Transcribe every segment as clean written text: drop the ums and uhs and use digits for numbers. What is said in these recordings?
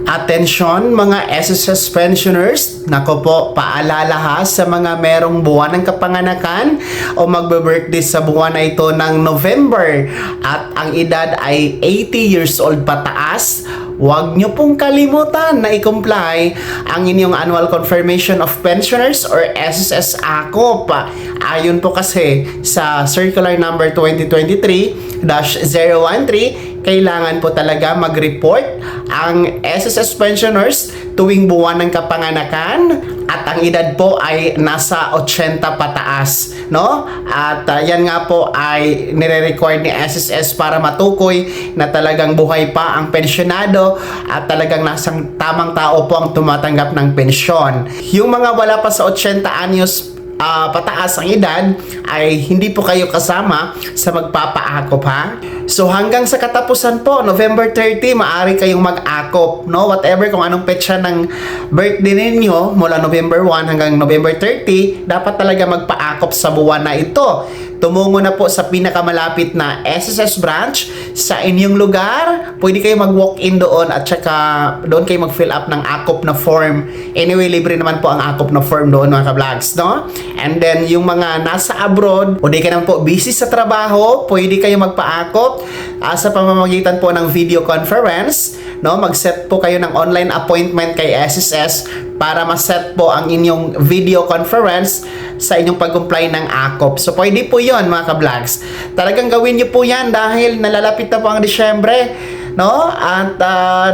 Atensyon mga SSS pensioners, nako po, paalala ha sa mga merong buwan ng kapanganakan o magbe-birthday sa buwan na ito ng November at ang edad ay 80 years old pataas. Huwag nyo pong kalimutan na i-comply ang inyong Annual Confirmation of Pensioners or SSS ACOP. Ayon po kasi sa Circular Number 2023-013, kailangan po talaga mag-report ang SSS pensioners tuwing buwan ng kapanganakan at ang edad po ay nasa 80 pataas, no? At yan nga po ay nire-record ni SSS para matukoy na talagang buhay pa ang pensyonado at talagang nasang tamang tao po ang tumatanggap ng pensyon. Yung mga wala pa sa 80 anyos pataas ang edad ay hindi po kayo kasama sa magpapaakop ha. So hanggang sa katapusan po, November 30, maaari kayong mag-akop, no? Whatever kung anong petsa ng birthday ninyo mula November 1 hanggang November 30, dapat talaga magpaakop sa buwan na ito. Tumungo na po sa pinakamalapit na SSS branch sa inyong lugar. Pwede kayo mag-walk-in doon at saka doon kayo mag-fill up ng akop na form. Anyway, libre naman po ang akop na form doon mga ka-vlogs, no? And then, yung mga nasa abroad, o di ka naman po busy sa trabaho, pwede kayo magpa-akop sa pamamagitan po ng video conference, no? Mag-set po kayo ng online appointment kay SSS para ma-set po ang inyong video conference sa inyong pag-comply ng ACOP. So, pwede po yun, mga ka-vlogs. Talagang gawin nyo po yan dahil nalalapit na po ang Disyembre, no? At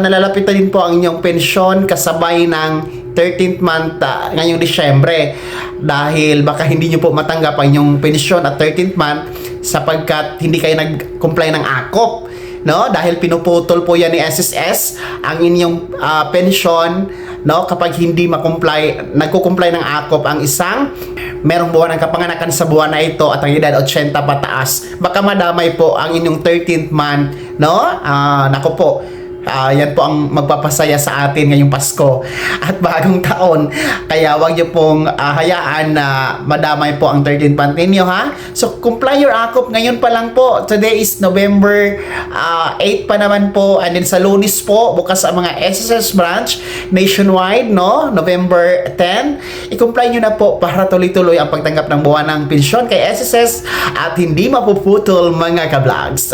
nalalapit na din po ang inyong pensyon kasabay ng 13th month ngayong Disyembre. Dahil baka hindi nyo po matanggap ang inyong pensyon at 13th month sapagkat hindi kayo nag-comply ng ACOP, no? Dahil pinuputol po yan ni SSS ang inyong pensyon, no? Kapag hindi nagko-comply ng ACOP ang isang merong buwan ng kapanganakan sa buwan na ito at ang edad 80 pataas, baka madamay po ang inyong 13th month, no? Nako po, yan po ang magpapasaya sa atin ngayong Pasko at bagong taon. Kaya wag niyo pong hayaan na madamay po ang 13th month ninyo ha. So comply your ACOP ngayon pa lang po. Today is November 8 pa naman po, and then sa Lunes po bukas ang mga SSS branch nationwide, no? November 10. I-comply nyo na po para tuloy-tuloy ang pagtanggap ng buwan ng pensyon kay SSS at hindi mapuputol mga ka-vlogs.